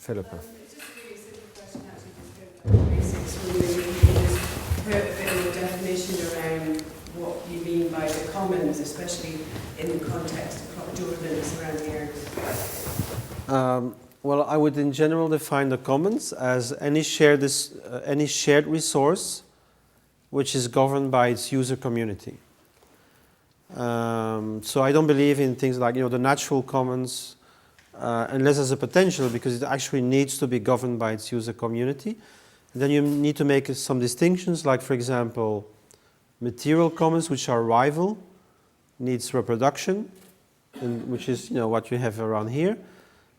Philippa. It's just a really simple question, actually, just the basics. Wondering if you could just put a bit of a definition around what you mean by the commons, especially in the context of Cloughjordan and surrounding areas. Well, I would in general define the commons as any shared resource which is governed by its user community. So I don't believe in things like the natural commons, unless there's a potential, because it actually needs to be governed by its user community. And then you need to make some distinctions, like for example, material commons, which are rival, needs reproduction, and which is what you have around here.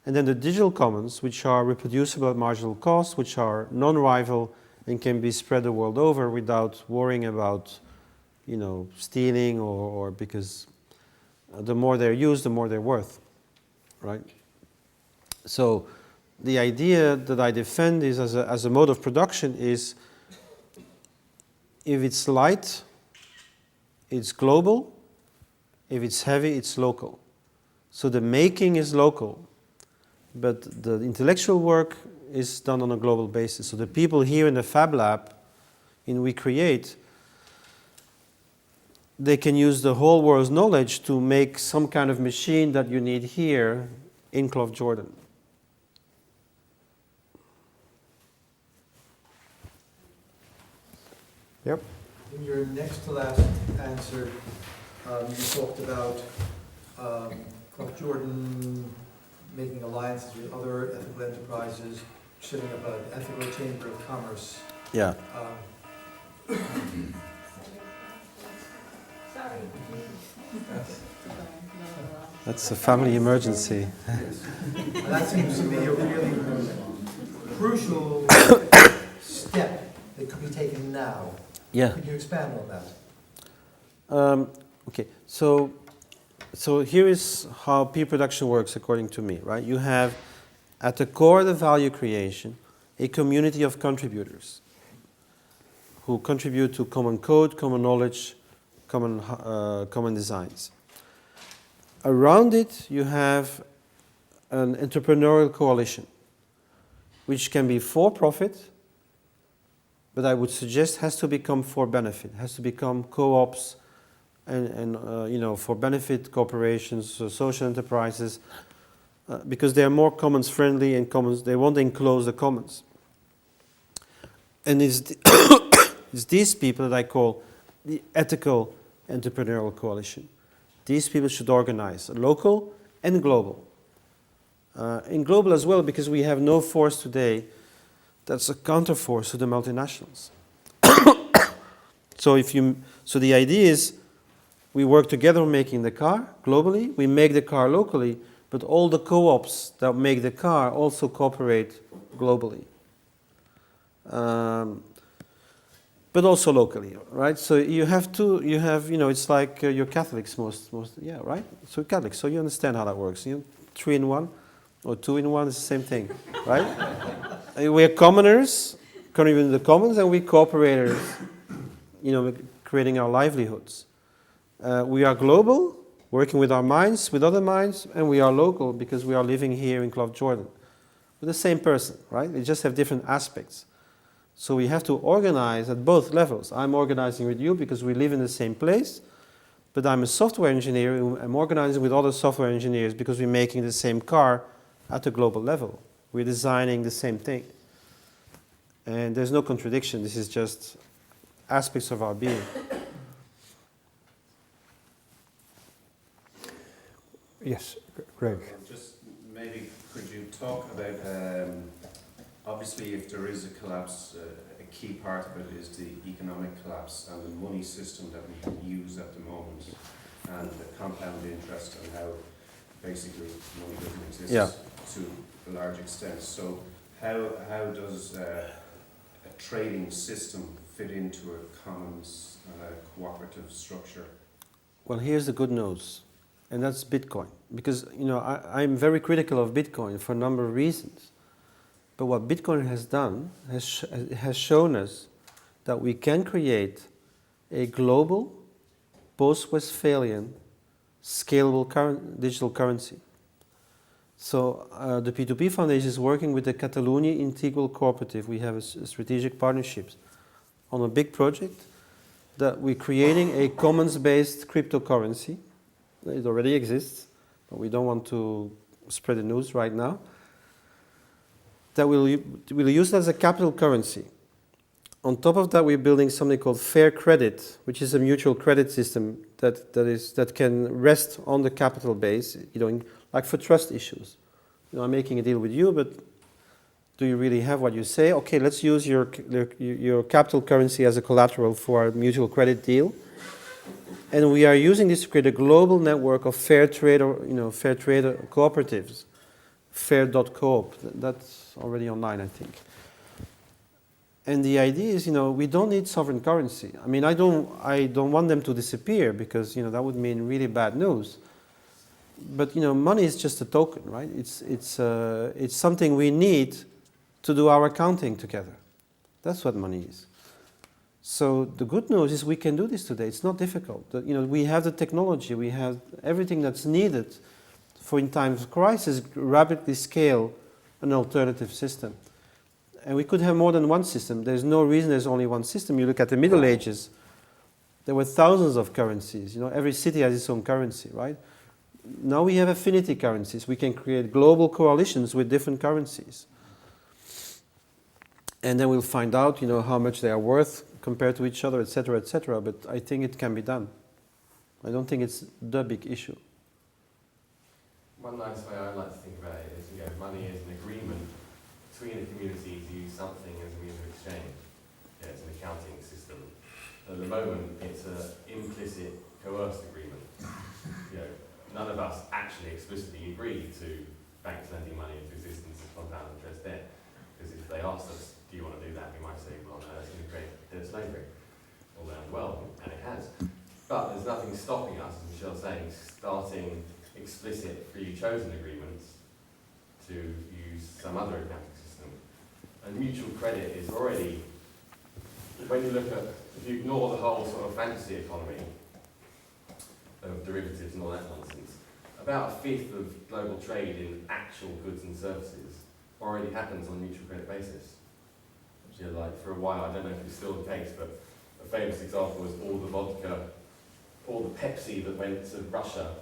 And then the digital commons, which are reproducible at marginal cost, which are non-rival and can be spread the world over without worrying about, stealing or because the more they're used, the more they're worth, right? So the idea that I defend is as a mode of production is if it's light, it's global. If it's heavy, it's local. So the making is local, but the intellectual work is done on a global basis. So the people here in the Fab Lab, in WeCreate, they can use the whole world's knowledge to make some kind of machine that you need here in Cloughjordan. Yep. In your next to last answer, you talked about Cloughjordan making alliances with other ethical enterprises, setting up an ethical chamber of commerce. Yeah. That's a family emergency. Yes. And that seems to be a really crucial step that could be taken now. Yeah. Could you expand on that? Okay. So here is how peer production works according to me, right? You have at the core of the value creation a community of contributors who contribute to common code, common knowledge, common designs. Around it, you have an entrepreneurial coalition, which can be for profit, but I would suggest has to become for benefit, has to become co-ops and for benefit corporations, social enterprises, because they are more commons friendly and commons, they won't enclose the commons. And it's these people that I call the ethical entrepreneurial coalition. These people should organize local and global. And global as well, because we have no force today that's a counterforce to the multinationals. So the idea is we work together on making the car globally, we make the car locally, but all the co-ops that make the car also cooperate globally. But also locally, right? So it's like you're Catholics yeah, right? So Catholics, so you understand how that works. 3 in 1 or 2 in 1 is the same thing, right? We're commoners, contributing to the commons, and we're cooperators, creating our livelihoods. We are global, working with our minds, with other minds, and we are local because we are living here in Cloughjordan. We're the same person, right? We just have different aspects. So we have to organize at both levels. I'm organizing with you because we live in the same place, but I'm a software engineer who I'm organizing with other software engineers because we're making the same car at a global level. We're designing the same thing. And there's no contradiction. This is just aspects of our being. Yes, Greg. Just maybe could you talk about, obviously if there is a collapse, a key part of it is the economic collapse and the money system that we use at the moment and the compound interest and how basically money doesn't exist to a large extent. So how does a trading system fit into a commons and a cooperative structure? Well, here's the good news, and that's Bitcoin. Because, I'm very critical of Bitcoin for a number of reasons. But what Bitcoin has done has shown us that we can create a global, post-Westphalian, scalable digital currency. So the P2P Foundation is working with the Catalonia Integral Cooperative. We have a strategic partnerships on a big project that we're creating a commons-based cryptocurrency. It already exists, but we don't want to spread the news right now. That we'll use it as a capital currency. On top of that, we're building something called Fair Credit, which is a mutual credit system that can rest on the capital base, like for trust issues. I'm making a deal with you, but do you really have what you say? Okay, let's use your capital currency as a collateral for a mutual credit deal. And we are using this to create a global network of fair trade cooperatives, fair.coop. That's already online, I think. And the idea is, we don't need sovereign currency. I mean, I don't want them to disappear because, that would mean really bad news. But, money is just a token, right? It's something we need to do our accounting together. That's what money is. So the good news is we can do this today. It's not difficult. We have the technology. We have everything that's needed for in times of crisis, rapidly scale an alternative system. And we could have more than one system. There's no reason there's only one system. You look at the Middle Ages, there were thousands of currencies. Every city has its own currency, right? Now we have affinity currencies. We can create global coalitions with different currencies. And then we'll find out, how much they are worth compared to each other, etc., etc. But I think it can be done. I don't think it's the big issue. One nice way I like to think about it is, money is an agreement between a community to use something as a means of exchange. It's an accounting system. At the moment, it's an implicit, coerced agreement. None of us actually explicitly agree to banks lending money into existence as compound interest debt. Because if they asked us, do you want to do that, we might say, well, no, that's going to create debt slavery. And it has. But there's nothing stopping us, as Michel's saying, starting explicit free chosen agreements to use some other accounting system. And mutual credit is already, when you look at, if you ignore the whole sort of fantasy economy of derivatives and all that nonsense, about a fifth of global trade in actual goods and services already happens on a mutual credit basis. Like for a while, I don't know if it's still the case, but a famous example was all the vodka, all the Pepsi that went to Russia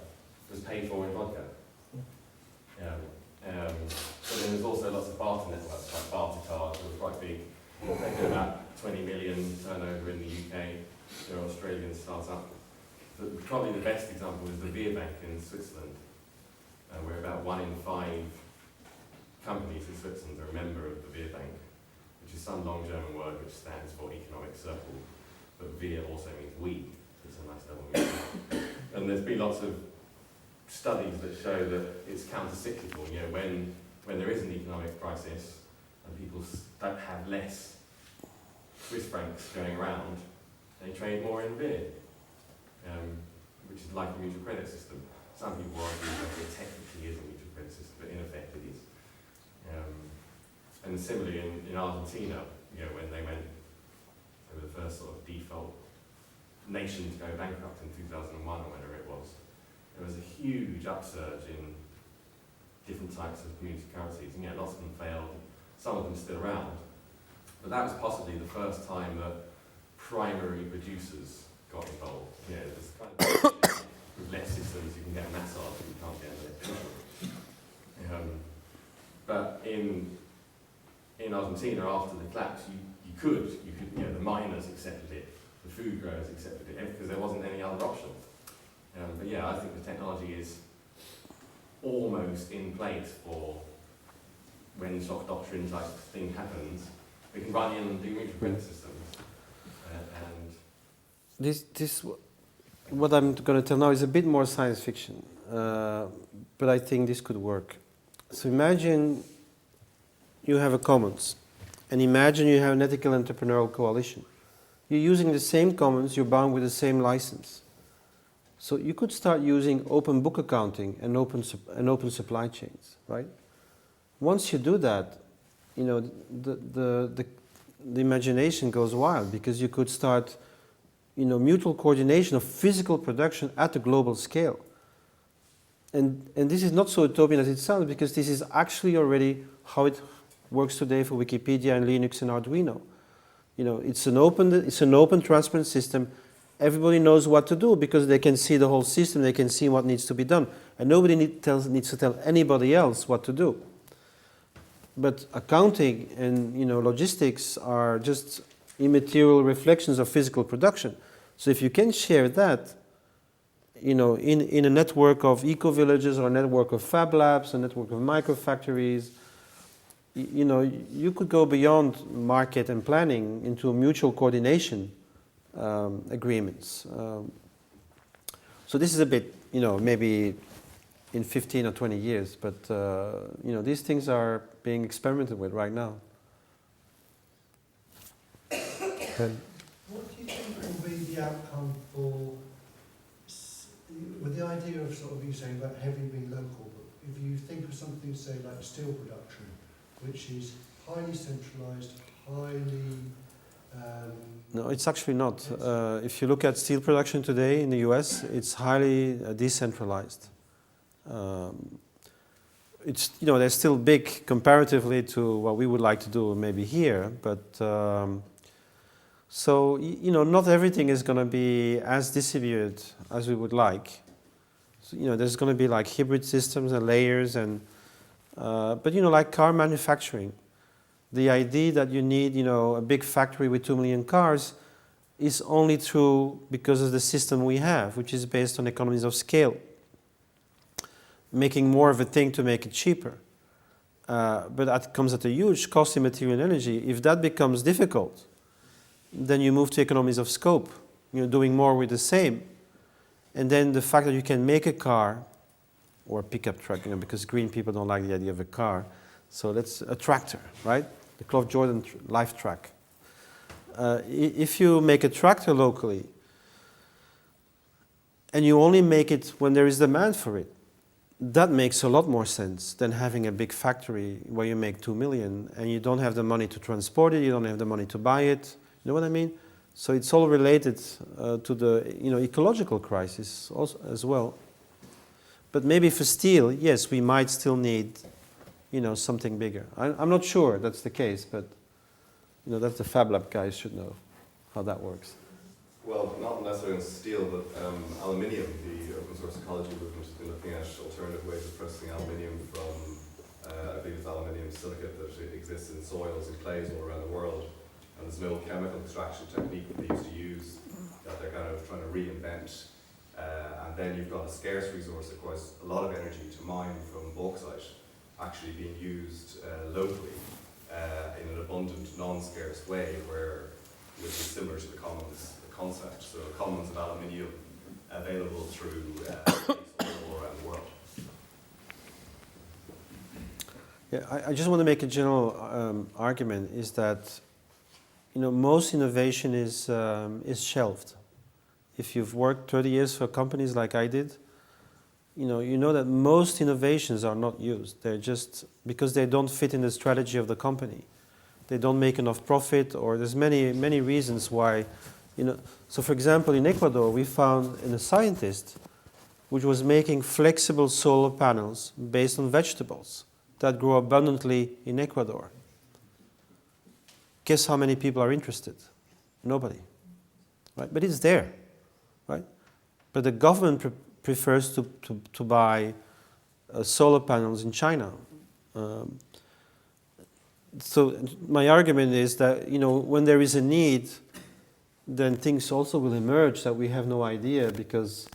was paid for in vodka. But then there's also lots of barter networks, like Bartercard, that were quite big. They do about 20 million turnover in the UK. They're an Australian startup. But probably the best example is the Beer Bank in Switzerland, where about 1 in 5 companies in Switzerland are a member of the Beer Bank, which is some long German word which stands for economic circle. But Beer also means we. It's a nice double meaning. And there's been lots of studies that show that it's counter-cyclical. When there is an economic crisis and people don't have less Swiss francs going around, they trade more in beer, which is like a mutual credit system. Some people argue that it technically is a mutual credit system, but in effect it is. And similarly in Argentina, when they were the first sort of default nation to go bankrupt in 2001 or whatever it was, there was a huge upsurge in different types of community currencies. And lots of them failed, some of them still around. But that was possibly the first time that primary producers got involved. There's kind of with less systems you can get a massage, but you can't get electricity. But in Argentina, after the collapse, you could, the miners accepted it, the food growers accepted it, because there wasn't any other option. But I think the technology is almost in place for when shock doctrine type thing happens. We can run in and do mutual credit systems. What I'm going to tell now is a bit more science fiction, but I think this could work. So imagine you have a commons, and imagine you have an ethical entrepreneurial coalition. You're using the same commons, you're bound with the same license. So you could start using open book accounting and open supply chains, right? Once you do that, the imagination goes wild, because you could start, mutual coordination of physical production at a global scale. and this is not so utopian as it sounds, because this is actually already how it works today for Wikipedia and Linux and Arduino. It's an open, transparent system. Everybody knows what to do because they can see the whole system. They can see what needs to be done, and nobody needs to tell anybody else what to do. But accounting and logistics are just immaterial reflections of physical production. So if you can share that, in a network of eco-villages or a network of fab labs, a network of microfactories, you could go beyond market and planning into mutual coordination agreements. So this is a bit, maybe in 15 or 20 years, but these things are being experimented with right now. Ben? What do you think will be the outcome for, with the idea of sort of you saying about heavy being local, but if you think of something, say, like steel production, which is highly centralized, highly... No, it's actually not. If you look at steel production today in the US, it's highly decentralized. It's, they're still big comparatively to what we would like to do maybe here, but so, not everything is going to be as distributed as we would like. So, there's going to be like hybrid systems and layers and, but like car manufacturing. The idea that you need, a big factory with 2 million cars is only true because of the system we have, which is based on economies of scale. Making more of a thing to make it cheaper. But that comes at a huge cost in material and energy. If that becomes difficult, then you move to economies of scope. Doing more with the same. And then the fact that you can make a car or a pickup truck, because green people don't like the idea of a car. So that's a tractor, right? The Cloughjordan life track. If you make a tractor locally and you only make it when there is demand for it, that makes a lot more sense than having a big factory where you make 2 million and you don't have the money to transport it, you don't have the money to buy it. You know what I mean? So it's all related to the ecological crisis also, as well. But maybe for steel, yes, we might still need something bigger. I'm not sure that's the case, but that's the Fab Lab guys should know how that works. Well, not necessarily in steel, but aluminium. The open source ecology movement has been looking at alternative ways of processing aluminium from, I believe it's aluminium silicate that exists in soils and clays all around the world. And there's no chemical extraction technique that they used to use that they're kind of trying to reinvent. And then you've got a scarce resource, of course, a lot of energy to mine from bauxite actually being used locally in an abundant, non-scarce way, where which is similar to the commons concept. So commons of aluminium available through all around the world. Yeah, I just want to make a general argument is that most innovation is shelved. If you've worked 30 years for companies like I did, you know that most innovations are not used. They're just because they don't fit in the strategy of the company. They don't make enough profit, or there's many reasons why. So for example, in Ecuador, we found a scientist which was making flexible solar panels based on vegetables that grow abundantly in Ecuador. Guess how many people are interested? Nobody, right? But it's there, right? But the government prefers to buy solar panels in China. So my argument is that when there is a need, then things also will emerge that we have no idea because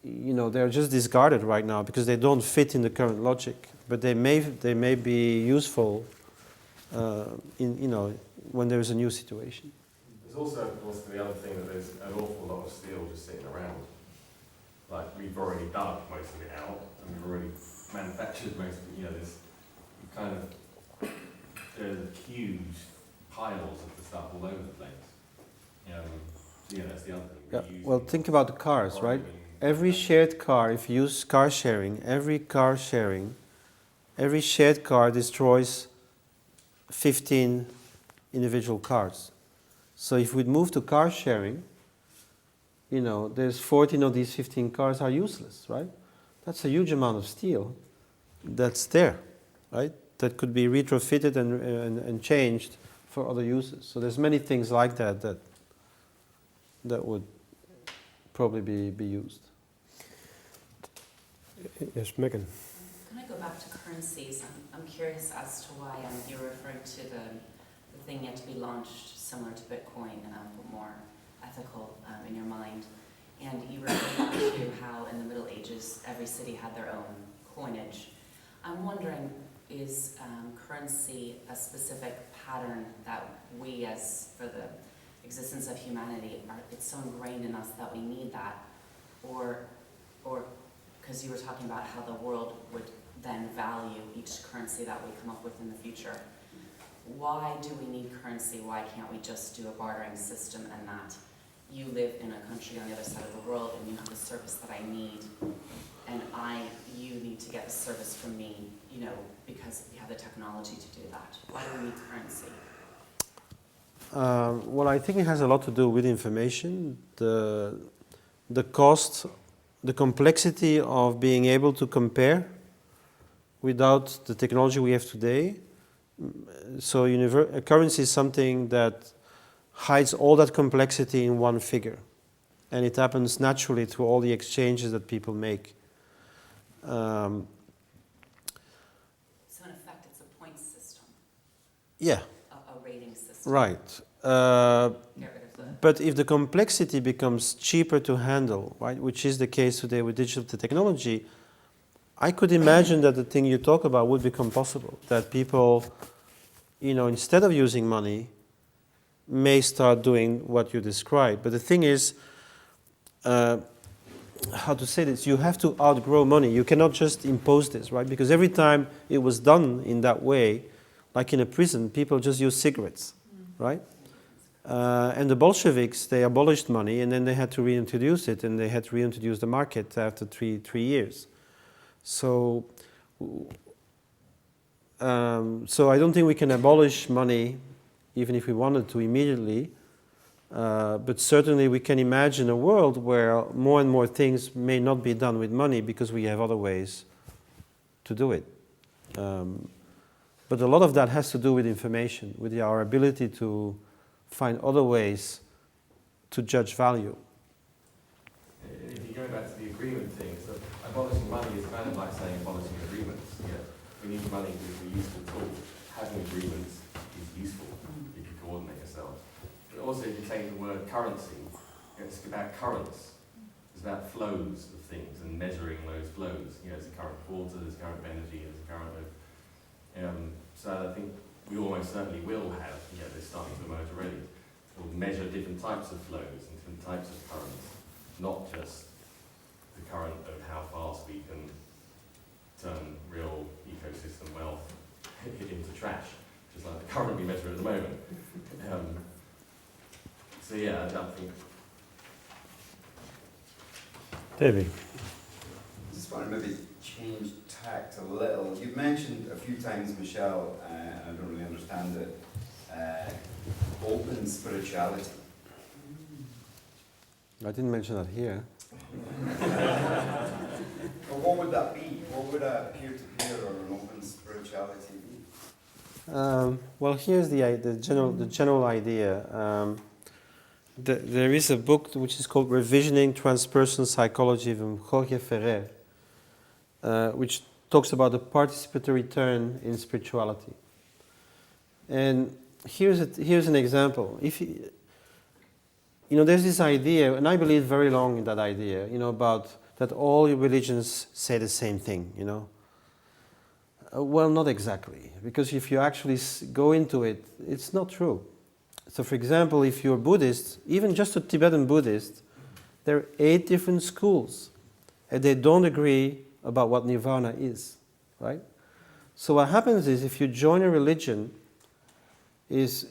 they're just discarded right now because they don't fit in the current logic. But they may be useful when there is a new situation. There's also, of course, the other thing that there's an awful lot of steel just sitting around. Like, we've already dug most of it out, and we've already manufactured most of it. There's kind of, there's huge piles of the stuff all over the place. So that's the other thing. Yeah. Well, think about the cars, right? Every shared car, if you use car sharing, every shared car destroys 15 individual cars. So if we move to car sharing, there's 14 of these 15 cars are useless, right? That's a huge amount of steel that's there, right? That could be retrofitted and changed for other uses. So there's many things like that that would probably be used. Yes, Megan. Can I go back to currencies? I'm curious as to why you're referring to the thing yet to be launched, similar to Bitcoin, but more ethical in your mind. And you referred back to how in the Middle Ages every city had their own coinage. I'm wondering, is currency a specific pattern that we, as for the existence of humanity, it's so ingrained in us that we need that? Or because you were talking about how the world would then value each currency that we come up with in the future. Why do we need currency? Why can't we just do a bartering system and that you live in a country on the other side of the world and you have the service that I need and you need to get the service from me, you know, because we have the technology to do that? Why do we need currency? Well, I think it has a lot to do with information, the cost, the complexity of being able to compare without the technology we have today. So a currency is something that hides all that complexity in one figure. And it happens naturally through all the exchanges that people make. So in effect, it's a point system. Yeah. A rating system. Right. Get rid of the But if the complexity becomes cheaper to handle, right, which is the case today with digital technology, I could imagine that the thing you talk about would become possible. That people, you know, instead of using money, may start doing what you described. But the thing is, how to say this? You have to outgrow money. You cannot just impose this, right? Because every time it was done in that way, like in a prison, people just use cigarettes, right? And the Bolsheviks, they abolished money, and then they had to reintroduce it, and they had to reintroduce the market after three years. So I don't think we can abolish money, even if we wanted to immediately. But certainly we can imagine a world where more and more things may not be done with money because we have other ways to do it. But a lot of that has to do with information, with our ability to find other ways to judge value. If you go back to the agreement thing, so abolishing money is kind of like saying abolishing agreements. Yeah, we need money because it's a useful tool. Having agreements is useful if you coordinate yourselves. But also, if you take the word currency, it's about currents. It's about flows of things and measuring those flows. You know, there's a current of water, there's a current of energy, there's a current of... so I think we almost certainly will have, you know, this starting to emerge already. We'll measure different types of flows and different types of currents, not just the current of how fast we can turn real ecosystem wealth into trash, just like the current we measure at the moment. So yeah, I don't think... David. I just want to maybe change tact a little. You've mentioned a few times, Michel, and I don't really understand it, open spirituality. I didn't mention that here. Well, what would that be? What would a peer-to-peer or an open spirituality be? Well, here's the general idea. There is a book which is called Revisioning Transpersonal Psychology from Jorge Ferrer, which talks about the participatory turn in spirituality. And here's an example. If you know, there's this idea, and I believe very long in that idea, you know, about that all religions say the same thing, you know. Well, not exactly, because if you actually go into it, it's not true. So, for example, if you're Buddhist, even just a Tibetan Buddhist, there are 8 different schools, and they don't agree about what nirvana is, right? So what happens is, if you join a religion, it's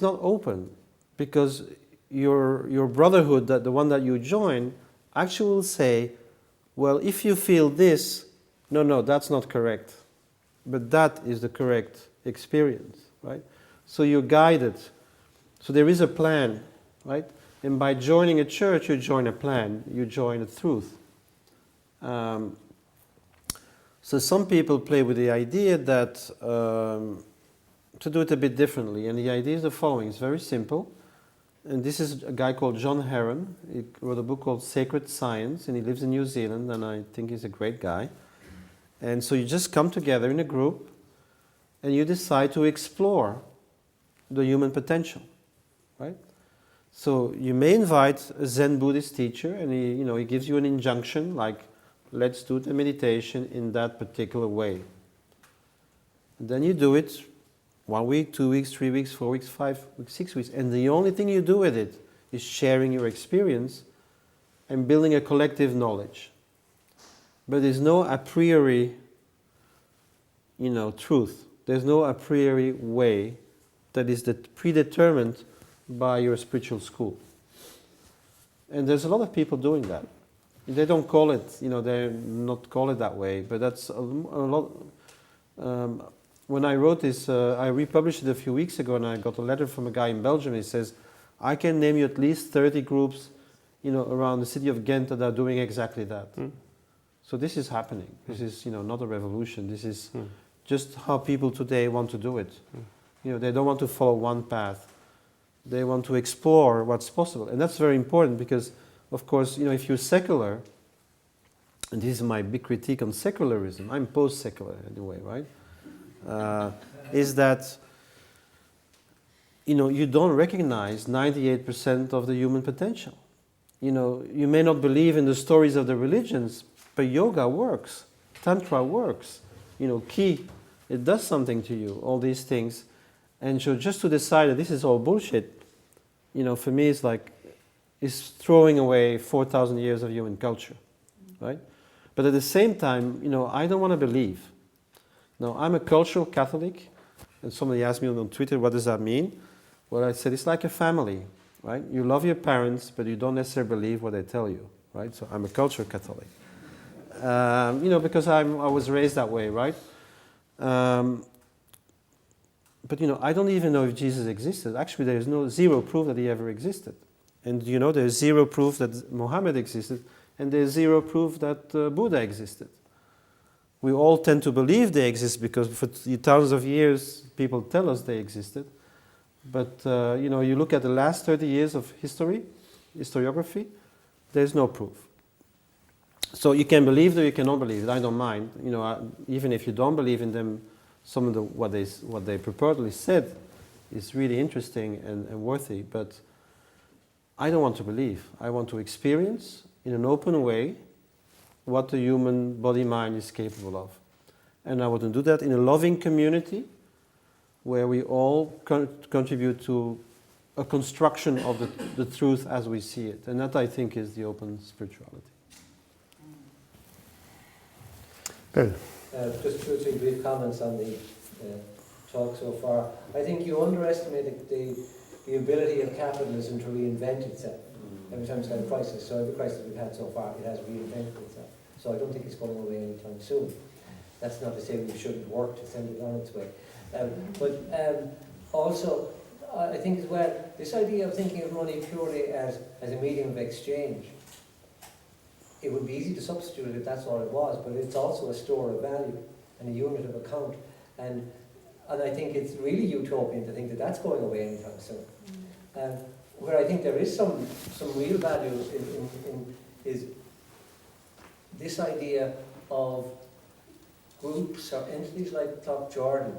not open, because your brotherhood, that the one that you join, actually will say, well, if you feel this, no, that's not correct, but that is the correct experience, right? So you're guided. So there is a plan, right? And by joining a church, you join a plan, you join a truth. So some people play with the idea that to do it a bit differently, and the idea is the following. It's very simple, and this is a guy called John Heron. He wrote a book called Sacred Science, and he lives in New Zealand, and I think he's a great guy. And so you just come together in a group, and you decide to explore the human potential, right? So you may invite a Zen Buddhist teacher, and he gives you an injunction like, let's do the meditation in that particular way. And then you do it 1 week, 2 weeks, 3 weeks, 4 weeks, 5 weeks, 6 weeks, and the only thing you do with it is sharing your experience and building a collective knowledge. But there's no a priori, truth. There's no a priori way that is predetermined by your spiritual school. And there's a lot of people doing that. They don't call it, they're not call it that way, but that's a lot. When I wrote this, I republished it a few weeks ago, and I got a letter from a guy in Belgium. He says, I can name you at least 30 groups, around the city of Ghent that are doing exactly that. So this is happening. This is, not a revolution. This is just how people today want to do it. They don't want to follow one path. They want to explore what's possible. And that's very important because, of course, if you're secular, and this is my big critique on secularism, I'm post-secular anyway, right? Is that, you don't recognize 98% of the human potential. You may not believe in the stories of the religions, but yoga works, tantra works, ki, it does something to you, all these things. And so just to decide that this is all bullshit, for me it's throwing away 4,000 years of human culture, right? But at the same time, I don't want to believe. Now, I'm a cultural Catholic, and somebody asked me on Twitter, what does that mean? Well, I said, it's like a family, right? You love your parents, but you don't necessarily believe what they tell you, right? So I'm a cultural Catholic. Because I was raised that way, right? But I don't even know if Jesus existed. Actually, there is zero proof that he ever existed. And there's zero proof that Muhammad existed, and there's zero proof that Buddha existed. We all tend to believe they exist because for thousands of years people tell us they existed. But you look at the last 30 years of historiography, there's no proof. So you can believe it or you cannot believe it. I don't mind. Even if you don't believe in them, some of what they purportedly said is really interesting and worthy. But I don't want to believe. I want to experience in an open way what the human body-mind is capable of. And I want to do that in a loving community where we all contribute to a construction of the truth as we see it. And that, I think, is the open spirituality. Bill. Just 2 or 3 brief comments on the talk so far. I think you underestimated the ability of capitalism to reinvent itself every time it's got a crisis. So every crisis we've had so far, it has reinvented itself. So I don't think it's going away anytime soon. That's not to say we shouldn't work to send it on its way. Also, I think as well, this idea of thinking of money purely as a medium of exchange, it would be easy to substitute it if that's all it was, but it's also a store of value and a unit of account. And I think it's really utopian to think that that's going away anytime soon. Where I think there is some real value in is this idea of groups or entities like Cloughjordan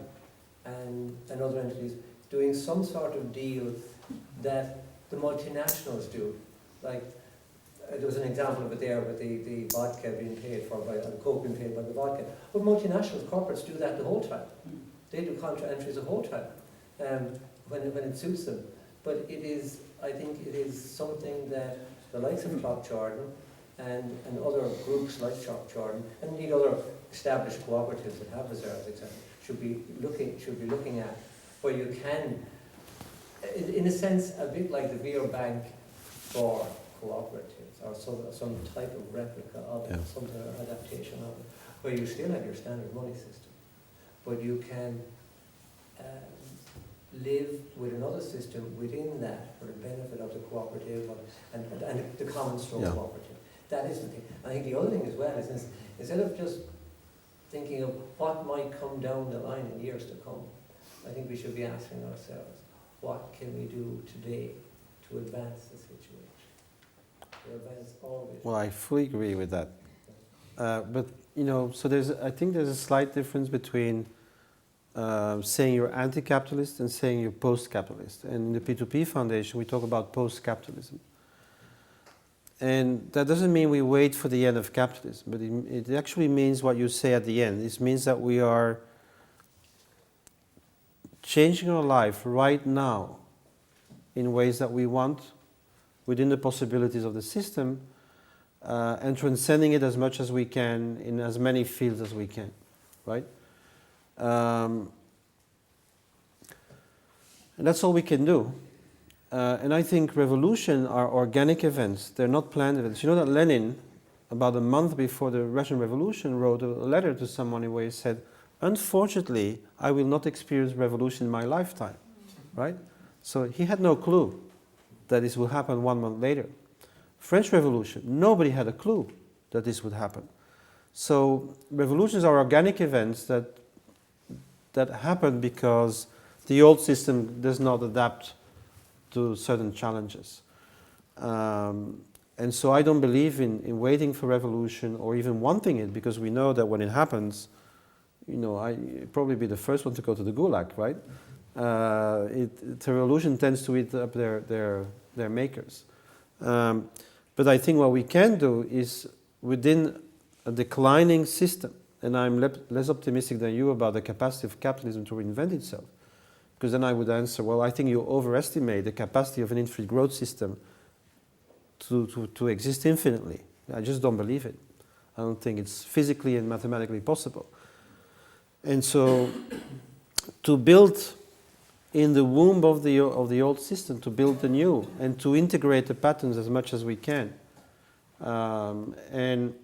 and other entities doing some sort of deal that the multinationals do. Like, there was an example of it there with the vodka being paid for by, and Coke being paid by the vodka. But multinationals, corporates do that the whole time. They do contra entries the whole time when it suits them. But I think it is something that the likes of Cloughjordan and other groups like Cloughjordan and indeed other established cooperatives that have reserves, etc., should be looking at, where you can, in a sense, a bit like the Beer Bank for cooperatives, or some type of replica of it, some sort of adaptation of it, where you still have your standard money system, but you can live with another system within that for the benefit of the cooperative and the common store cooperative. That is the thing. I think the other thing as well is instead of just thinking of what might come down the line in years to come, I think we should be asking ourselves, what can we do today to advance the situation? To advance all vision. Well, I fully agree with that. But, you know, so I think there's a slight difference between saying you're anti-capitalist and saying you're post-capitalist. And in the P2P Foundation, we talk about post-capitalism. And that doesn't mean we wait for the end of capitalism, but it actually means what you say at the end. It means that we are changing our life right now in ways that we want, within the possibilities of the system, and transcending it as much as we can in as many fields as we can, right? And that's all we can do. And I think revolution are organic events. They're not planned events. You know that Lenin, about a month before the Russian Revolution, wrote a letter to someone where he said, unfortunately, I will not experience revolution in my lifetime, right? So he had no clue that this would happen 1 month later. French Revolution, nobody had a clue that this would happen. So revolutions are organic events that happen because the old system does not adapt to certain challenges. And so I don't believe in waiting for revolution or even wanting it, because we know that when it happens, you know, I'd probably be the first one to go to the gulag, right? The revolution tends to eat up their makers. But I think what we can do is, within a declining system, and I'm less optimistic than you about the capacity of capitalism to reinvent itself, because then I would answer, well, I think you overestimate the capacity of an infinite growth system to exist infinitely. I just don't believe it. I don't think it's physically and mathematically possible. And so to build in the womb of the old system, to build the new, and to integrate the patterns as much as we can. And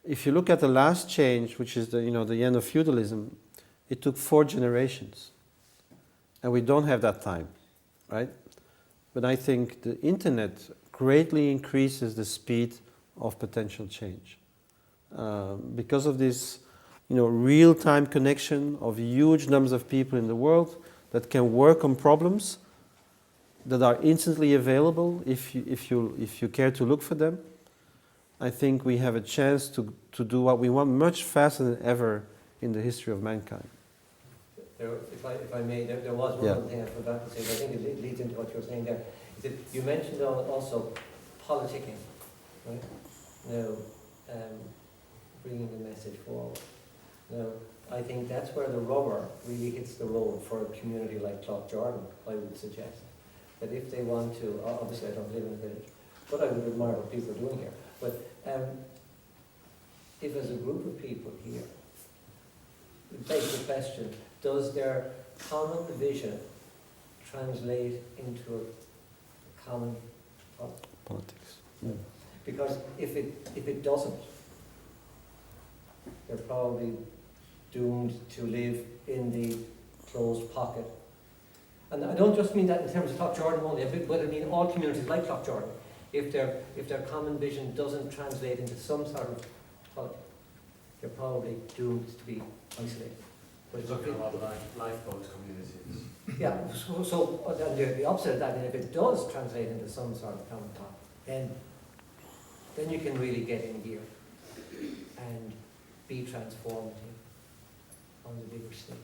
if you look at the last change, which is the end of feudalism, it took 4 generations. And we don't have that time, right? But I think the internet greatly increases the speed of potential change. Because of this, real-time connection of huge numbers of people in the world that can work on problems that are instantly available if you care to look for them, I think we have a chance to do what we want much faster than ever in the history of mankind. If I may, there was one other thing I forgot to say, but I think it leads into what you were saying there. Is that you mentioned also politicking, right? Now, bringing the message forward. Now, I think that's where the rubber really hits the road for a community like Cloughjordan, I would suggest. That if they want to, obviously I don't live in a village, but I would admire what people are doing here. But if as a group of people here, we take the question, does their common vision translate into a common politics? Mm. Because if it doesn't, they're probably doomed to live in the closed pocket. And I don't just mean that in terms of Cloughjordan only, but I mean all communities like Cloughjordan. If their common vision doesn't translate into some sort of politics, they're probably doomed to be isolated. But looking at a lot of lifeboat communities. Yeah, so the opposite of that, and if it does translate into some sort of common topic, then you can really get in gear and be transformative on the bigger stage.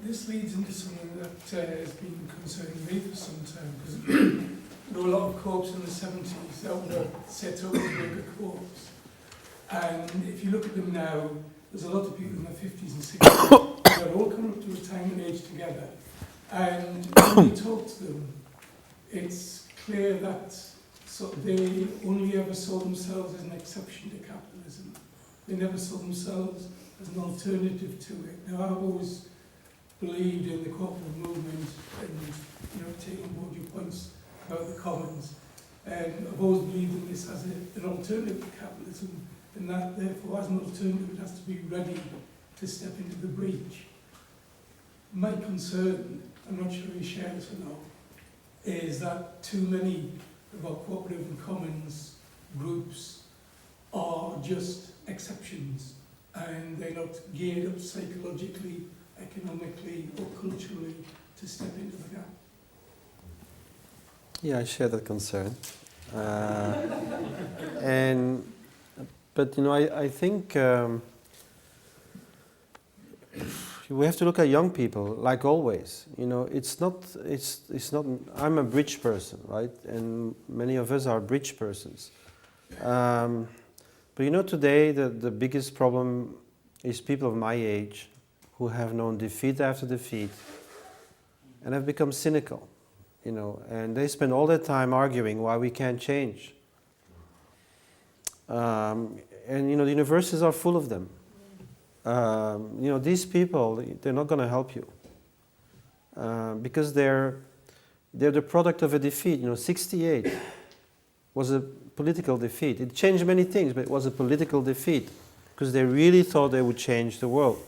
This leads into something that has been concerning me for some time, because there were a lot of co-ops in the 70s that were set up as worker co-ops. And if you look at them now, there's a lot of people in their 50s and 60s that are all coming up to retirement age together. And when you talk to them, it's clear that they only ever saw themselves as an exception to capitalism. They never saw themselves as an alternative to it. Now, I've always believed in the cooperative movement and taking on board your points about the commons. And I've always believed in this as an alternative to capitalism, and that therefore as an alternative it has to be ready to step into the breach. My concern, I'm not sure you share this or not, is that too many of our cooperative and commons groups are just exceptions, and they're not geared up psychologically, economically, or culturally to step into the gap. Yeah, I share that concern. But I think we have to look at young people, like always. It's not. I'm a bridge person, right? And many of us are bridge persons. But today the biggest problem is people of my age who have known defeat after defeat and have become cynical. And they spend all their time arguing why we can't change. And the universities are full of them. These people, they're not going to help you because they're the product of a defeat. 68 was a political defeat. It changed many things, but it was a political defeat because they really thought they would change the world.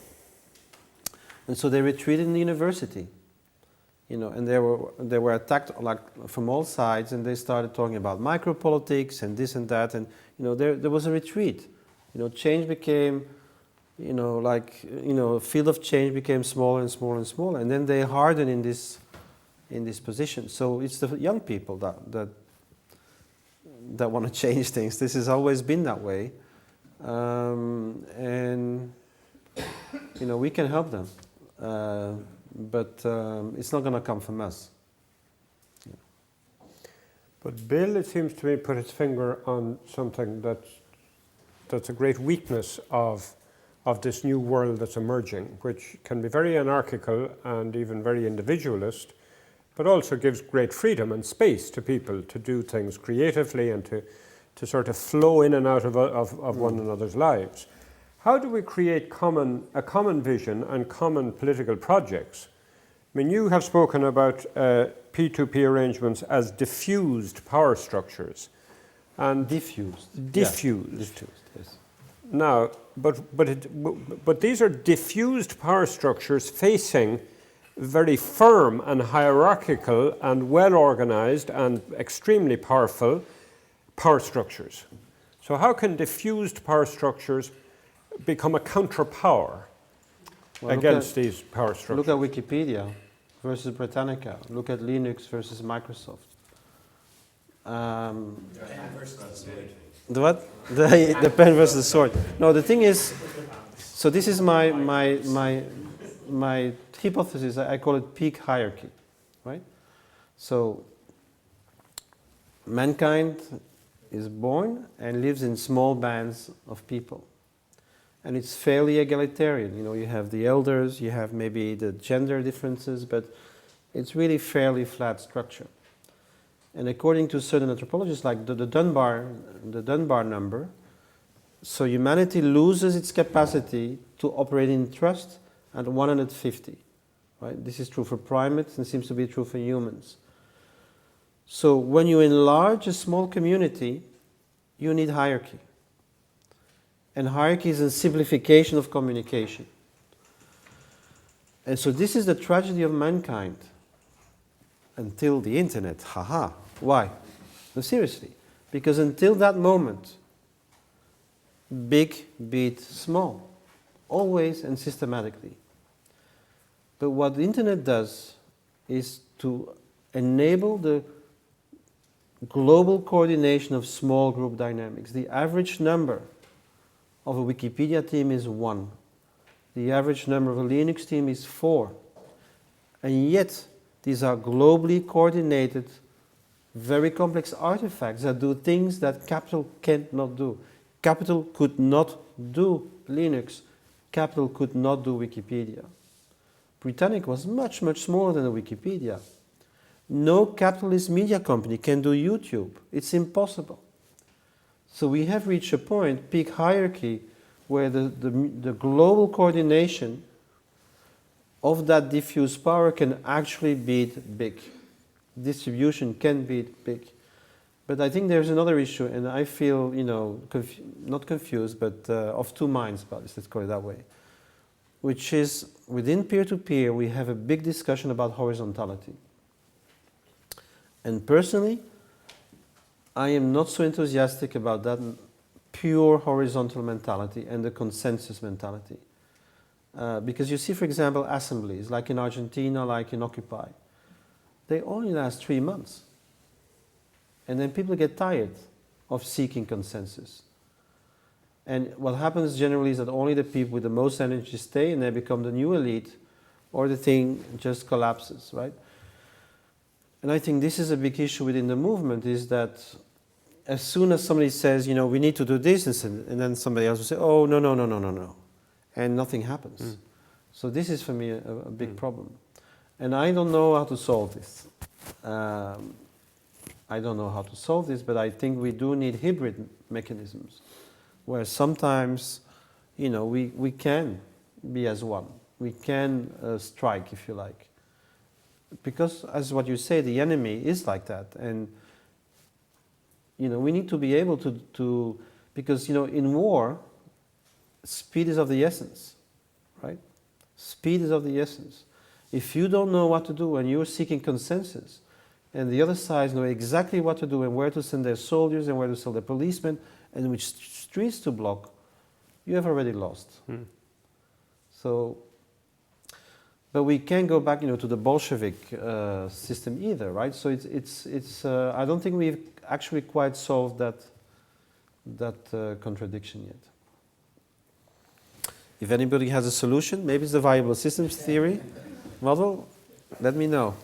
And so they retreated in the university. And they were attacked from all sides, and they started talking about micropolitics and this and that, and there was a retreat. Change became, field of change became smaller and smaller and smaller, and then they hardened in this position. So it's the young people that want to change things. This has always been that way, and we can help them. But it's not going to come from us. Yeah. But Bill, it seems to me, put his finger on something that's a great weakness of this new world that's emerging, which can be very anarchical and even very individualist, but also gives great freedom and space to people to do things creatively and to sort of flow in and out of one another's lives. How do we create a common vision and common political projects? I mean, you have spoken about P2P arrangements as diffused power structures. And diffused. Diffused. Yeah, diffused, yes. Now, but these are diffused power structures facing very firm and hierarchical and well-organized and extremely powerful power structures. So how can diffused power structures become a counterpower against these power structures? Look at Wikipedia versus Britannica. Look at Linux versus Microsoft. The what? The pen versus the sword. No, the thing is, so this is my hypothesis. I call it peak hierarchy, right? So mankind is born and lives in small bands of people. And it's fairly egalitarian. You have the elders, you have maybe the gender differences, but it's really fairly flat structure. And according to certain anthropologists, like the Dunbar number, so humanity loses its capacity to operate in trust at 150. Right? This is true for primates and seems to be true for humans. So when you enlarge a small community, you need hierarchy. And hierarchy is a simplification of communication. And so this is the tragedy of mankind. Until the internet, haha. Why? No, seriously. Because until that moment, big beat small. Always and systematically. But what the internet does is to enable the global coordination of small group dynamics. The average number of a Wikipedia team is 1. The average number of a Linux team is 4. And yet, these are globally coordinated, very complex artifacts that do things that Capital cannot do. Capital could not do Linux. Capital could not do Wikipedia. Britannica was much, much smaller than a Wikipedia. No capitalist media company can do YouTube. It's impossible. So we have reached a point, peak hierarchy, where the global coordination of that diffuse power can actually beat big. Distribution can beat big. But I think there's another issue, and I feel, not confused, but of two minds about this, let's call it that way, which is within peer-to-peer, we have a big discussion about horizontality. And personally, I am not so enthusiastic about that pure horizontal mentality and the consensus mentality. Because you see, for example, assemblies, like in Argentina, like in Occupy, they only last 3 months. And then people get tired of seeking consensus. And what happens generally is that only the people with the most energy stay, and they become the new elite, or the thing just collapses, right? And I think this is a big issue within the movement, is that as soon as somebody says, we need to do this, and then somebody else will say, oh, no, no, no, no, no, no. And nothing happens. So this is for me a big problem. And I don't know how to solve this. I don't know how to solve this, but I think we do need hybrid mechanisms, where sometimes, we can be as one. We can strike, if you like. Because, as what you say, the enemy is like that. And, we need to be able to because, in war, speed is of the essence, right? Speed is of the essence. If you don't know what to do and you're seeking consensus, and the other side know exactly what to do and where to send their soldiers and where to send their policemen and which streets to block, you have already lost. So, but we can't go back, to the Bolshevik system either, right? So it's I don't think we've actually quite solved that contradiction yet. If anybody has a solution, maybe it's the viable systems theory model, let me know.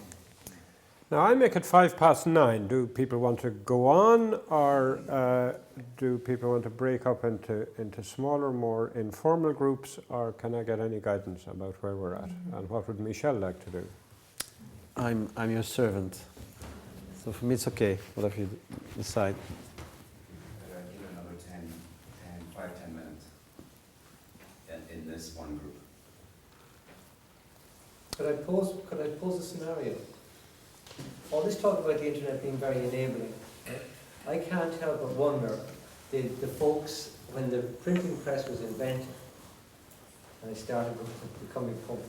Now I make it 9:05. Do people want to go on, or do people want to break up into smaller, more informal groups, or can I get any guidance about where we're at? And what would Michel like to do? I'm your servant. So for me it's okay, whatever you decide. Give it another 10 minutes in this one group. Could I pose a scenario? All this talk about the internet being very enabling, I can't help but wonder, the folks, when the printing press was invented, and it started becoming public,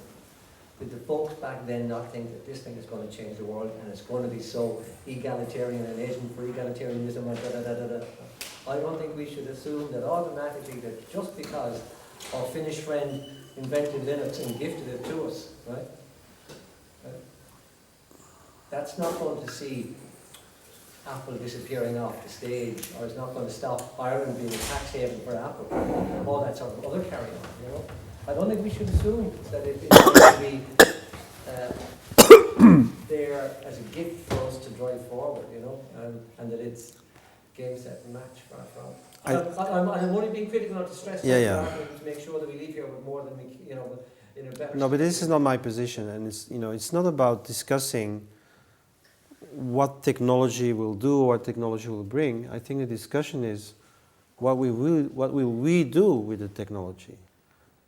did the folks back then not think that this thing is going to change the world and it's going to be so egalitarian and agent for egalitarianism and da-da-da-da-da? I don't think we should assume that automatically that just because our Finnish friend invented Linux and gifted it to us, right? That's not going to see Apple disappearing off the stage, or it's not going to stop Ireland being a tax haven for Apple, and all that sort of other carry-on, I don't think we should assume that it's going to be there as a gift for us to drive forward, and that it's game, set, and match, far from. I'm only being critical, not to stress to make sure that we leave here with more than we, in a better. No, but this is not my position, and it's not about discussing what technology will do or what technology will bring. I think the discussion is what will we do with the technology,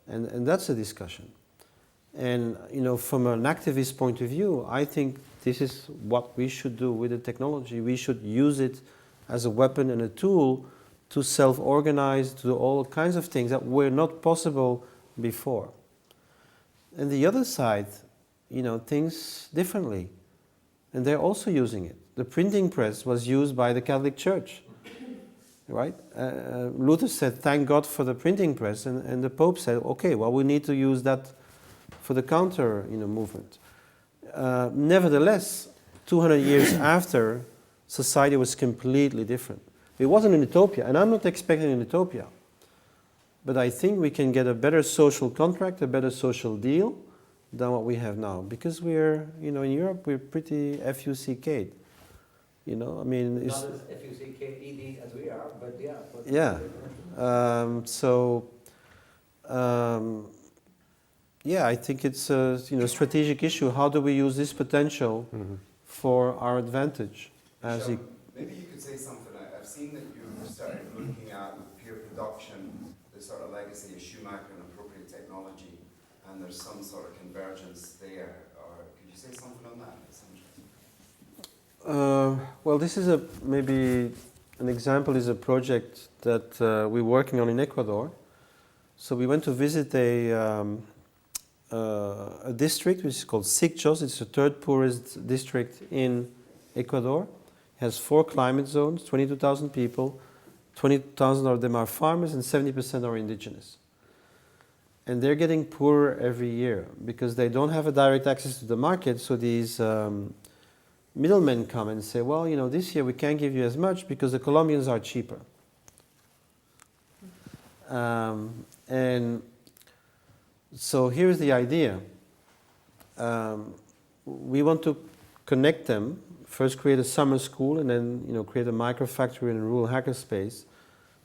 and that's a discussion. And from an activist point of view, I think this is what we should do with the technology. We should use it as a weapon and a tool to self-organize, to do all kinds of things that were not possible before. And the other side, thinks differently. And they're also using it. The printing press was used by the Catholic Church, right? Luther said, thank God for the printing press. And the Pope said, okay, well, we need to use that for the counter movement. Nevertheless, 200 years after, society was completely different. It wasn't an utopia, and I'm not expecting an utopia. But I think we can get a better social contract, a better social deal than what we have now. Because we're, in Europe, we're pretty FUCK'd. I mean, it's... Not as FUCKED as we are, but yeah. But yeah. I think it's a strategic issue. How do we use this potential for our advantage? Maybe you could say something. I've seen that you've started looking at peer production, the sort of legacy of Schumacher and appropriate technology, and there's some sort of convergence there. Or could you say something on that? It's interesting. Well, this is maybe an example is a project that we're working on in Ecuador. So we went to visit a district which is called Sicchos. It's the third poorest district in Ecuador. It has 4 climate zones, 22,000 people, 20,000 of them are farmers and 70% are indigenous. And they're getting poorer every year because they don't have a direct access to the market. So these middlemen come and say, well, you know, this year we can't give you as much because the Colombians are cheaper. And so here's the idea. We want to connect them, first create a summer school and then, you know, create a microfactory and a rural hackerspace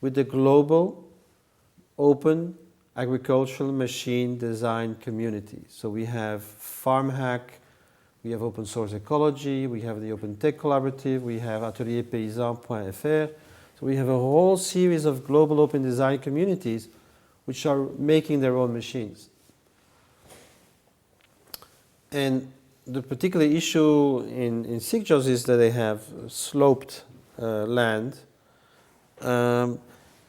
with the global open agricultural machine design community. So we have FarmHack, we have open source ecology, we have the Open Tech Collaborative, we have atelierpaysan.fr. So we have a whole series of global open design communities which are making their own machines. And the particular issue in Cloughjordan is that they have sloped land.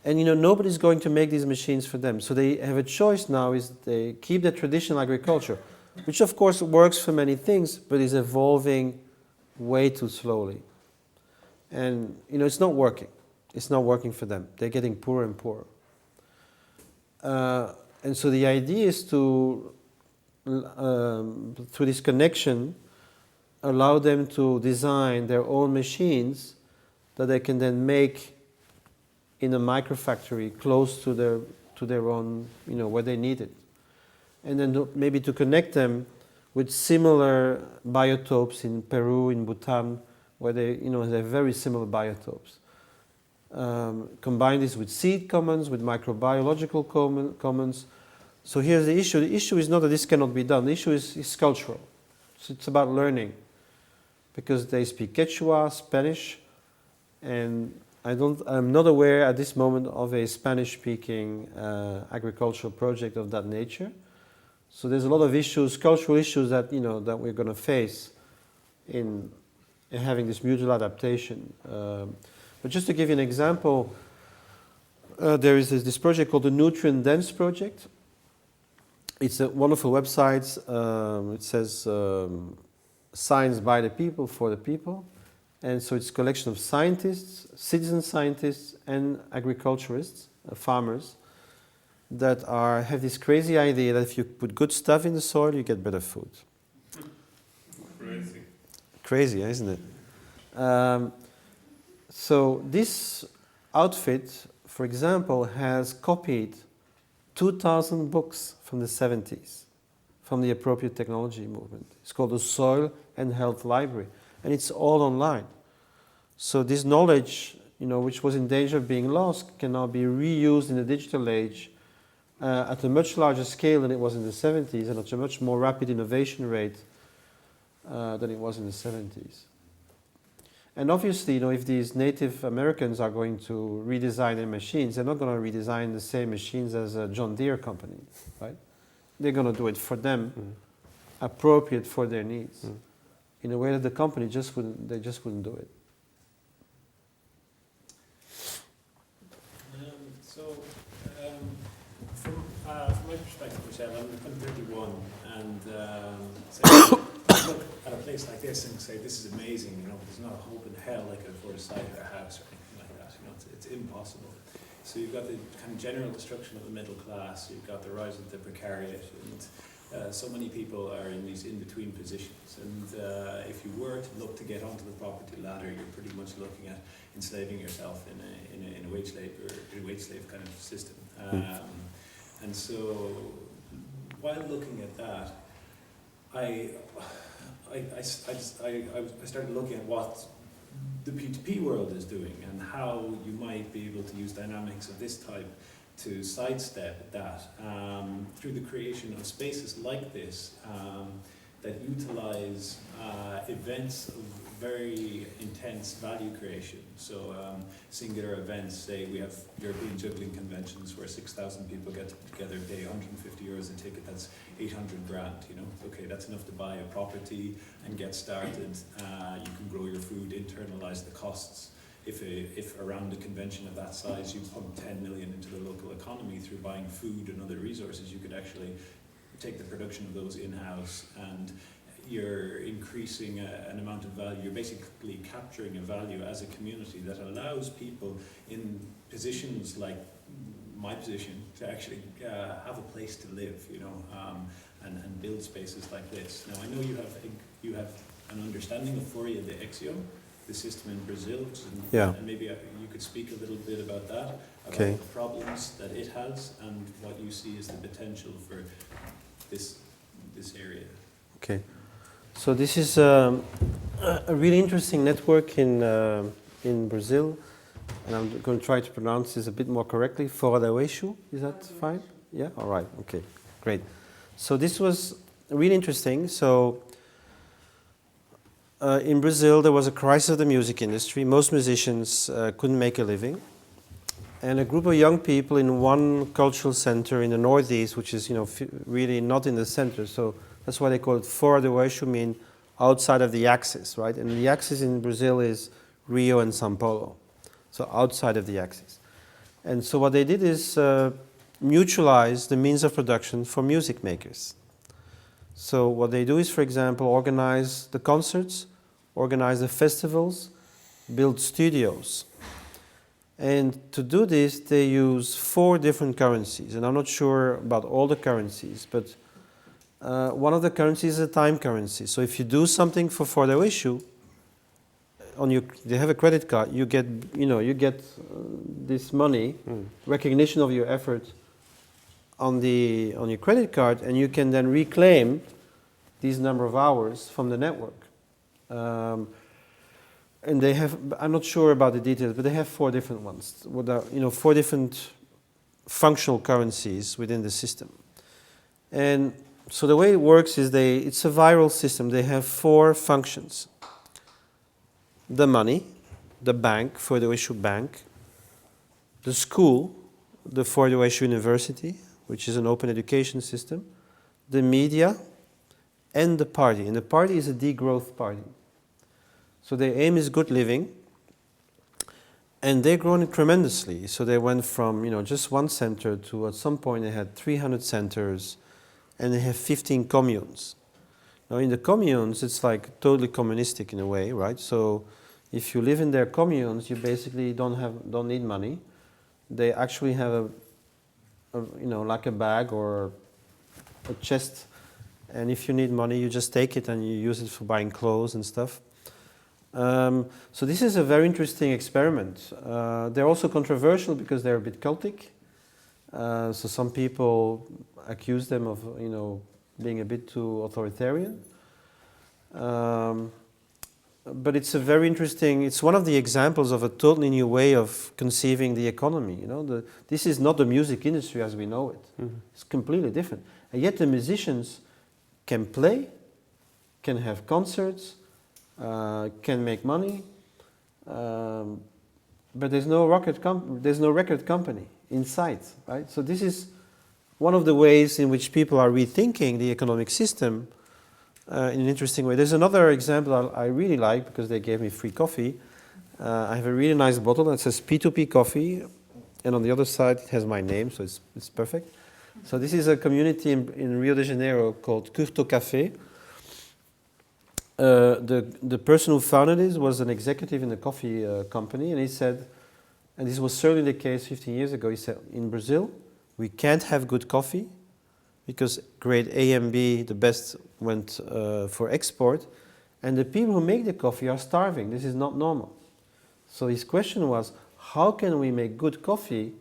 And you know, nobody's going to make these machines for them. So they have a choice now, is they keep the traditional agriculture, which of course works for many things, but is evolving way too slowly. And you know, it's not working. It's not working for them. They're getting poorer and poorer. And so the idea is to, through this connection, allow them to design their own machines that they can then make in a microfactory close to their own, you know, where they need it. And then maybe to connect them with similar biotopes in Peru, in Bhutan, where they, you know, they have very similar biotopes. Combine this with seed commons, with microbiological commons. So here's the issue. The issue is not that this cannot be done. The issue is cultural. So it's about learning. Because they speak Quechua, Spanish, and I'm not aware at this moment of a Spanish-speaking agricultural project of that nature. So there's a lot of issues, cultural issues that, you know, that we're going to face in having this mutual adaptation. But just to give you an example, there is this project called the Nutrient Dense Project. It's a wonderful website. It says science by the people, for the people. And so it's a collection of scientists, citizen scientists, and agriculturists, farmers, that have this crazy idea that if you put good stuff in the soil, you get better food. Crazy. Crazy, isn't it? So this outfit, for example, has copied 2,000 books from the 70s, from the appropriate technology movement. It's called the Soil and Health Library. And it's all online. So this knowledge, you know, which was in danger of being lost, can now be reused in the digital age at a much larger scale than it was in the 70s, and at a much more rapid innovation rate than it was in the 70s. And obviously, you know, if these Native Americans are going to redesign their machines, they're not going to redesign the same machines as a John Deere company, right? They're going to do it for them, appropriate for their needs. In a way that the company just wouldn't do it. From my perspective, Michel, I'm 31, and so look at a place like this and say, this is amazing, you know, but there's not a hope in hell I could afford a site or a house or anything like that, you know, it's impossible. So you've got the kind of general destruction of the middle class, you've got the rise of the precariat, and so many people are in these in-between positions, and if you were to look to get onto the property ladder, you're pretty much looking at enslaving yourself in a wage slave kind of system. And so, while looking at that, I started looking at what the P2P world is doing and how you might be able to use dynamics of this type to sidestep that through the creation of spaces like this that utilize events of very intense value creation. So singular events, say we have European juggling conventions where 6,000 people get together, pay 150 euros a ticket, that's 800 grand, you know. Okay, that's enough to buy a property and get started. You can grow your food, internalize the costs. If around a convention of that size you pump 10 million into the local economy through buying food and other resources, you could actually take the production of those in-house and you're increasing an amount of value. You're basically capturing a value as a community that allows people in positions like my position to actually have a place to live, you know, and build spaces like this. Now I know you have an understanding of Foria de Exio, the system in Brazil, which is and maybe you could speak a little bit about that, about the problems that it has and what you see as the potential for this area. Okay, so this is a really interesting network in Brazil, and I'm going to try to pronounce this a bit more correctly. Fora do Eixo, is that fine? Yeah. All right. Okay. Great. So this was really interesting. So in Brazil, there was a crisis of the music industry. Most musicians couldn't make a living. And a group of young people in one cultural center in the northeast, which is, you know, really not in the center. So that's why they call it Fora do Eixo, mean outside of the axis, right? And the axis in Brazil is Rio and São Paulo. So outside of the axis. And so what they did is mutualize the means of production for music makers. So what they do is, for example, organize the concerts, organize the festivals, build studios. And to do this, they use 4 different currencies. And I'm not sure about all the currencies, but one of the currencies is a time currency. So if you do something for Fora do Eixo, they have a credit card, you get this money, recognition of your effort on your credit card, and you can then reclaim these number of hours from the network. And they have, I'm not sure about the details, but they have 4 different ones, with 4 different functional currencies within the system. And so the way it works is it's a viral system. They have 4 functions. The money, the bank, Fora do Eixo Bank, the school, the Fora do Eixo University, which is an open education system, the media, and the party. And the party is a degrowth party. So their aim is good living, and they're growing tremendously. So they went from just one center to at some point they had 300 centers, and they have 15 communes. Now in the communes, it's like totally communistic in a way, right? So if you live in their communes, you basically don't need money. They actually have like a bag or a chest, and if you need money, you just take it and you use it for buying clothes and stuff. So this is a very interesting experiment. They're also controversial because they're a bit cultic. So some people accuse them of being a bit too authoritarian. But it's a very interesting, it's one of the examples of a totally new way of conceiving the economy. This is not the music industry as we know it. Mm-hmm. It's completely different. And yet the musicians can play, can have concerts, can make money, but there's no record company in sight, right? So this is one of the ways in which people are rethinking the economic system in an interesting way. There's another example I really like because they gave me free coffee. I have a really nice bottle that says P2P coffee, and on the other side it has my name, so it's perfect. So this is a community in Rio de Janeiro called Curto Café. The person who founded it was an executive in the coffee company, and he said, and this was certainly the case 15 years ago, he said, in Brazil, we can't have good coffee because grade A and B, the best, went for export, and the people who make the coffee are starving. This is not normal. So his question was, how can we make good coffee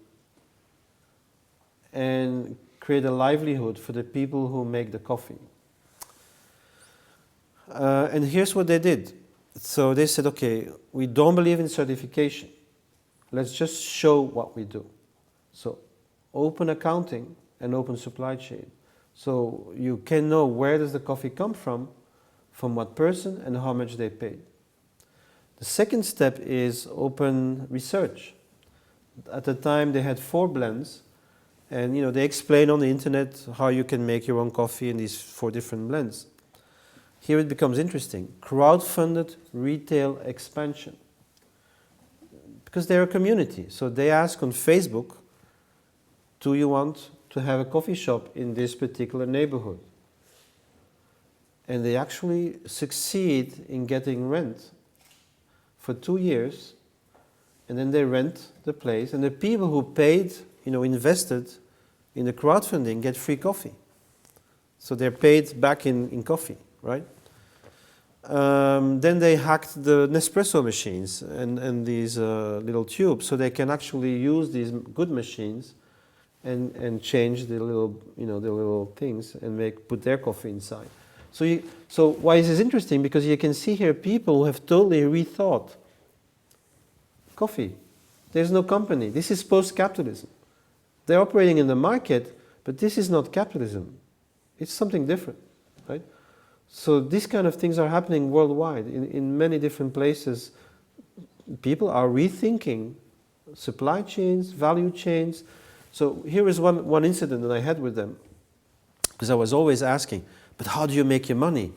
and create a livelihood for the people who make the coffee? And here's what they did. So they said, okay, we don't believe in certification. Let's just show what we do. So open accounting and open supply chain. So you can know where does the coffee come from what person, and how much they paid. The second step is open research. At the time they had 4 blends, and they explain on the internet how you can make your own coffee in these 4 different blends. Here it becomes interesting. Crowd-funded retail expansion. Because they're a community. So they ask on Facebook, do you want to have a coffee shop in this particular neighborhood? and they actually succeed in getting rent for 2 years, and then they rent the place, and the people who paid, invested in the crowdfunding get free coffee. So they're paid back in coffee, right? Then they hacked the Nespresso machines and these little tubes, so they can actually use these good machines and change the little things and put their coffee inside. So why is this interesting? Because you can see here people who have totally rethought coffee. There's no company. This is post-capitalism. They're operating in the market, but this is not capitalism. It's something different, right? So these kind of things are happening worldwide. In many different places, people are rethinking supply chains, value chains. So here is one incident that I had with them, because I was always asking, but how do you make your money?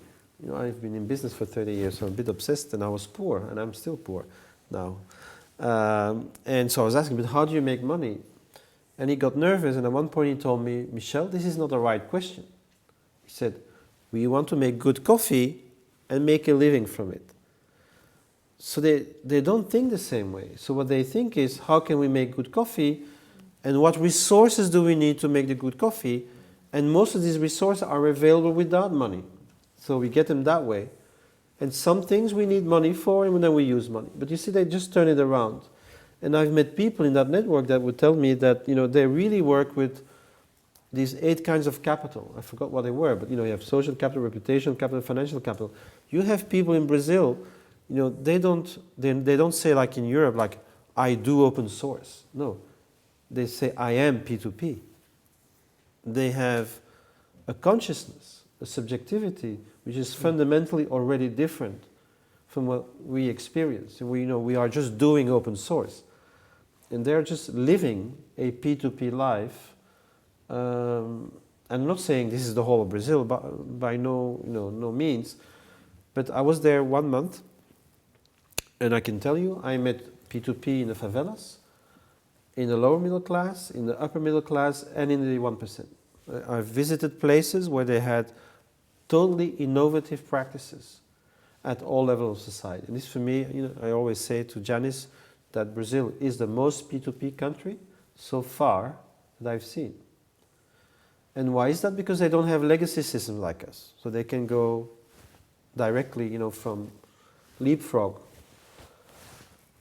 I've been in business for 30 years, so I'm a bit obsessed, and I was poor, and I'm still poor now. And so I was asking, but how do you make money? And he got nervous, and at one point he told me, Michel, this is not the right question. He said, we want to make good coffee and make a living from it. So they don't think the same way. So what they think is, how can we make good coffee, and what resources do we need to make the good coffee? And most of these resources are available without money. So we get them that way. And some things we need money for, and then we use money. But you see, they just turn it around. And I've met people in that network that would tell me that they really work with these 8 kinds of capital. I forgot what they were, but you have social capital, reputational capital, financial capital. You have people in Brazil, they don't say like in Europe, like I do open source. No, they say I am P2P. They have a consciousness, a subjectivity, which is fundamentally already different from what we experience. And we are just doing open source. And they're just living a P2P life. I'm not saying this is the whole of Brazil, but by no means. But I was there 1 month, and I can tell you, I met P2P in the favelas, in the lower middle class, in the upper middle class, and in the 1%. I visited places where they had totally innovative practices at all levels of society. And this for me, I always say to Janice that Brazil is the most P2P country so far that I've seen. And why is that? Because they don't have legacy systems like us. So they can go directly, from leapfrog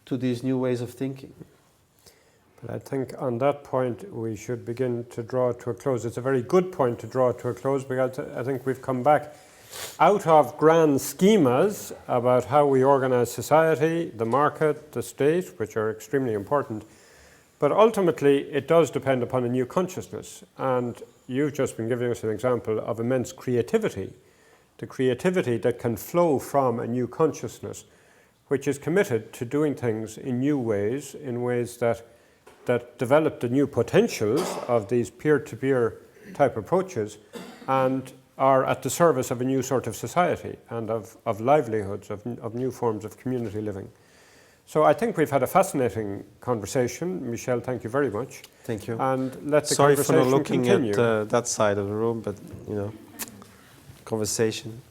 to these new ways of thinking. But I think on that point we should begin to draw to a close. It's a very good point to draw to a close, because I think we've come back out of grand schemas about how we organize society, the market, the state, which are extremely important. But ultimately, it does depend upon a new consciousness. And you've just been giving us an example of immense creativity, the creativity that can flow from a new consciousness, which is committed to doing things in new ways, in ways that develop the new potentials of these peer-to-peer type approaches, and are at the service of a new sort of society and of livelihoods, of new forms of community living. So I think we've had a fascinating conversation. Michel, thank you very much. Thank you. And let the Sorry conversation for not looking continue. at that side of the room, but conversation.